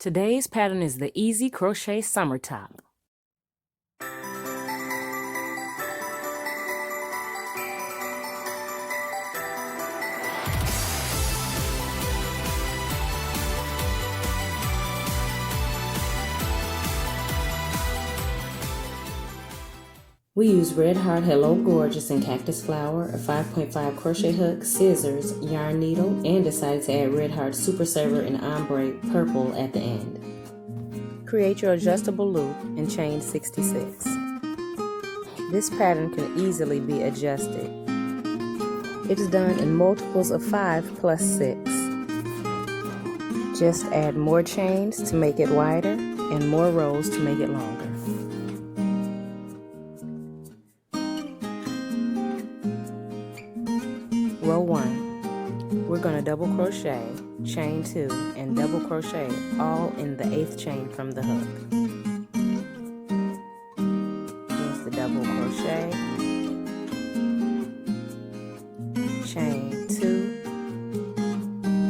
Today's pattern is the Easy Crochet Summer Top. We use Red Heart Hello Gorgeous and Cactus Flower, a 5.5 crochet hook, scissors, yarn needle, and decided to add Red Heart Super Server and Ombre purple at the end. Create your adjustable loop and chain 66. This pattern can easily be adjusted. It is done in multiples of 5 plus 6. Just add more chains to make it wider and more rows to make it longer. Row 1, we're going to double crochet, chain 2, and double crochet all in the 8th chain from the hook. Here's the double crochet, chain 2,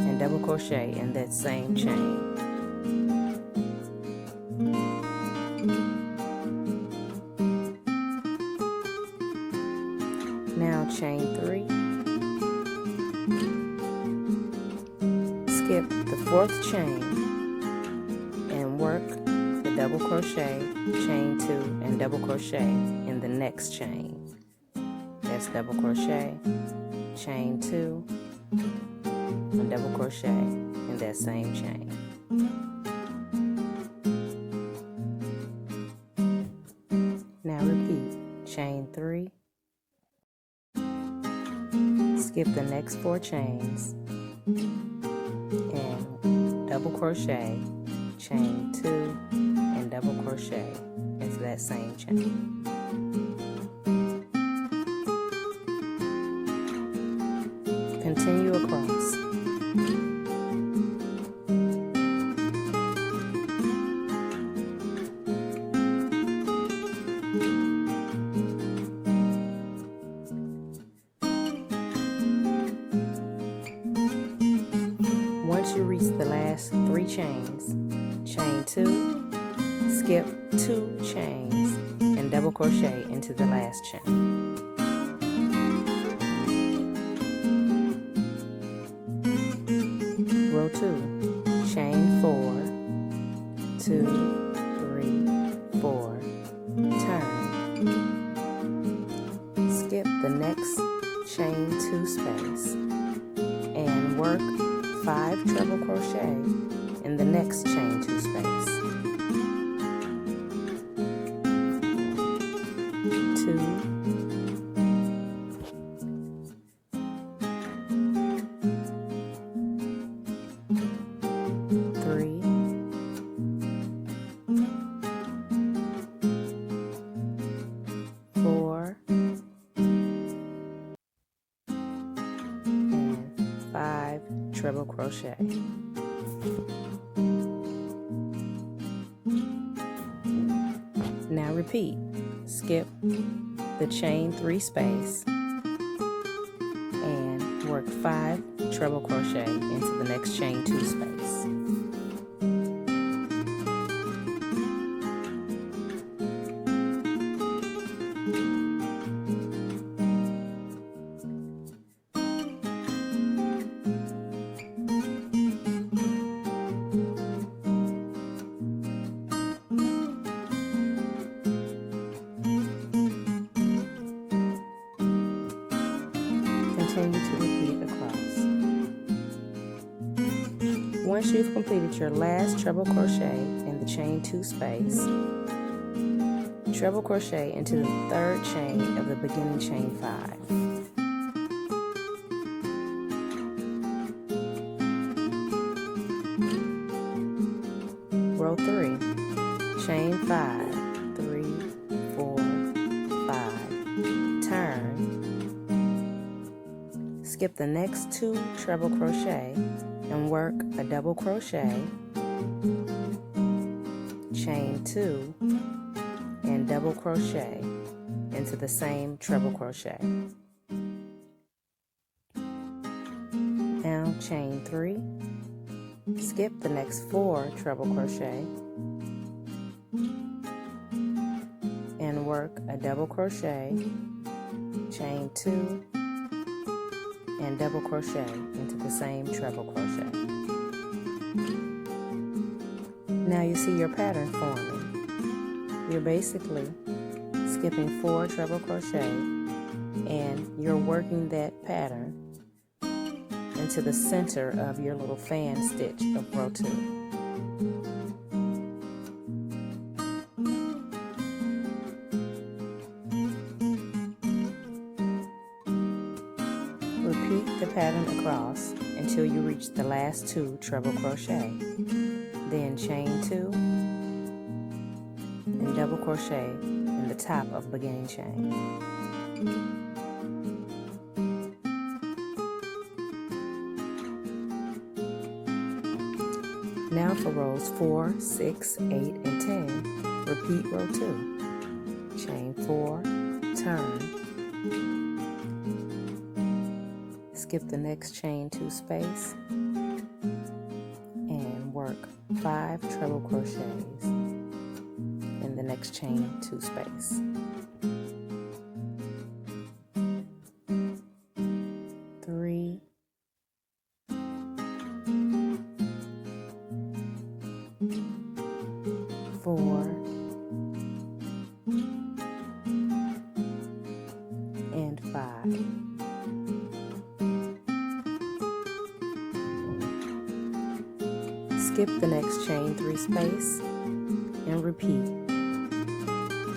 and double crochet in that same chain. Now chain 3. Skip the 4th chain and work the double crochet, chain 2, and double crochet in the next chain. That's double crochet, chain 2, and double crochet in that same chain. Now repeat, chain 3, skip the next 4 chains, and double crochet, chain 2, and double crochet into that same chain. Continue across. Once you reach the last 3 chains, chain 2, skip 2 chains, and double crochet into the last chain. Row 2, chain 4, 2, 3, 4, turn. Skip the next chain 2 space and work 5 treble crochet in the next chain 2 space. 2, 3, 4, and 5 treble crochet. Now repeat. Skip the chain 3 space and work 5 treble crochet into the next chain 2 space. Continue to repeat across. Once you've completed your last treble crochet in the chain 2 space, treble crochet into the 3rd chain of the beginning chain 5. Row 3, chain 5, 3, 4, 5, turn. Skip the next 2 treble crochet and work a double crochet, chain 2, and double crochet into the same treble crochet. Now chain 3, Skip the next 4 treble crochet and work a double crochet, chain 2, and double crochet into the same treble crochet. Now you see your pattern forming. You're basically skipping 4 treble crochet and you're working that pattern into the center of your little fan stitch of row 2. Repeat the pattern across until you reach the last 2 treble crochet. Then chain 2 and double crochet in the top of beginning chain. Now for rows 4, 6, 8, and 10, repeat row 2. Chain 4, turn, skip the next chain 2 space, and work 5 treble crochets in the next chain 2 space. 3, 4, and 5. Skip the next chain 3 space and repeat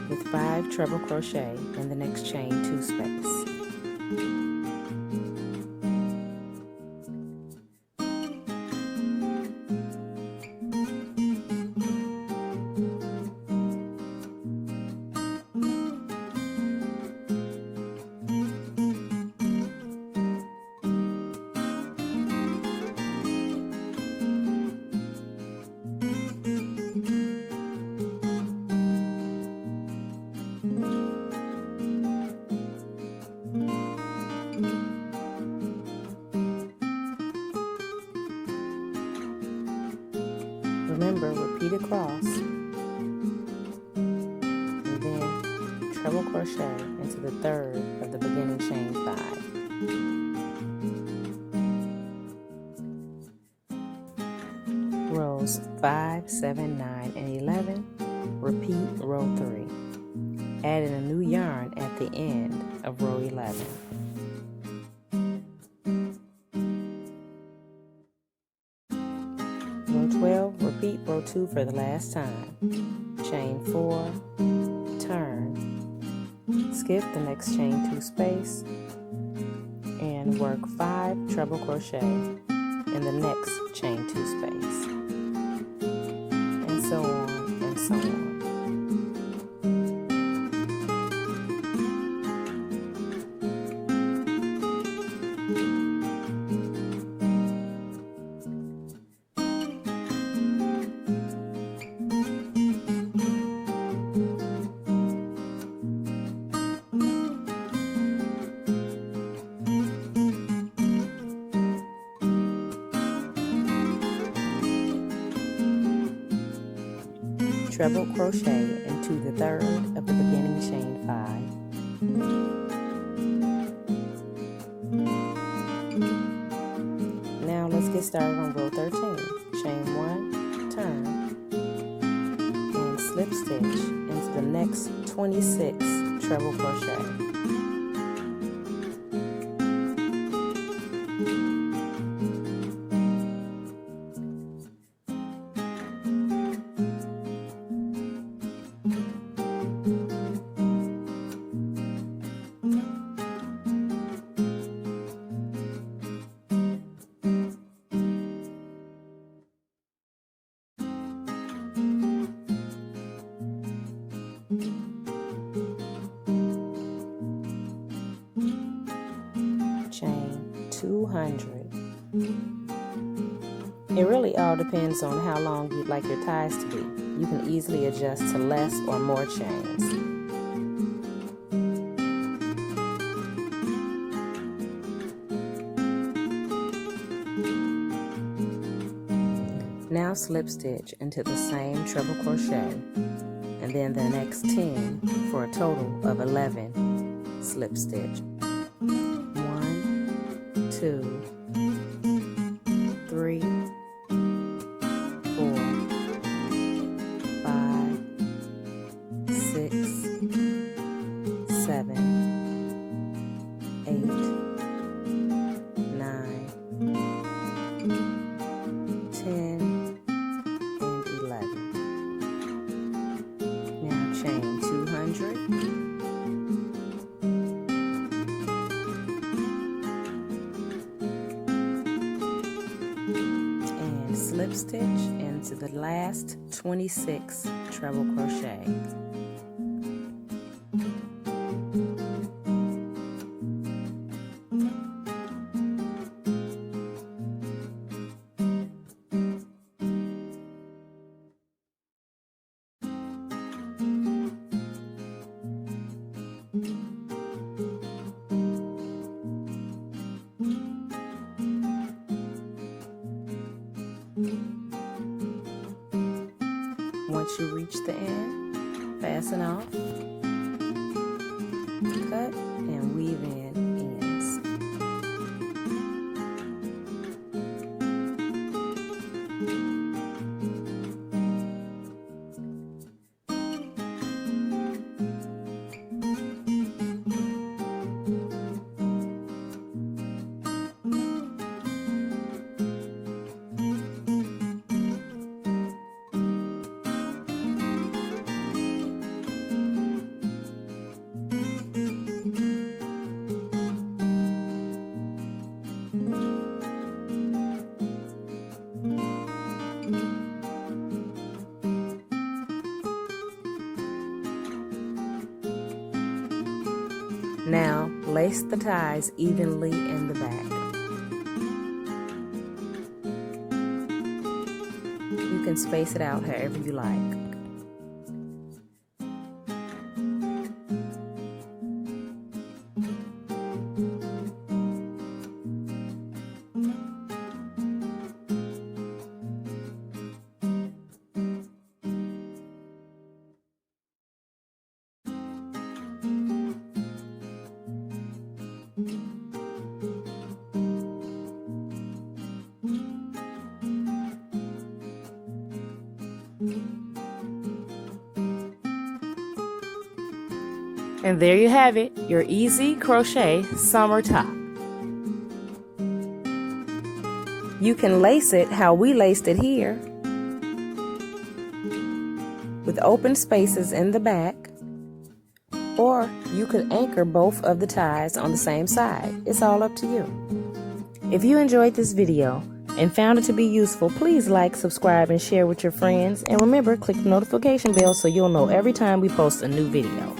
with 5 treble crochet in the next chain 2 space. Remember, repeat across and then treble crochet into the 3rd of the beginning chain 5. Rows 5, 7, 9, and 11, repeat row 3. Add in a new yarn at the end of row 11. Row 12, repeat row 2 for the last time. Chain 4, turn, skip the next chain 2 space, and work 5 treble crochet in the next chain 2 space, and so on and so on. Treble crochet into the 3rd of the beginning chain 5. Now let's get started on row 13. Chain 1, turn, and slip stitch into the next 26 treble crochet. Chain 200. It really all depends on how long you'd like your ties to be. You can easily adjust to less or more chains. Now slip stitch into the same treble crochet, and then the next 10 for a total of 11 slip stitch. 1, 2, 3, 4, 5, 6, 7, 8, 9, 10, and 11. Now chain 200. And slip stitch into the last 26 treble crochet. Once you reach the end, fasten off, cut, and weave in ends. Now, lace the ties evenly in the back. You can space it out however you like. And there you have it, your easy crochet summer top. You can lace it how we laced it here, with open spaces in the back, or you could anchor both of the ties on the same side. It's all up to you. If you enjoyed this video and found it to be useful, please like, subscribe, and share with your friends. And remember, click the notification bell so you'll know every time we post a new video.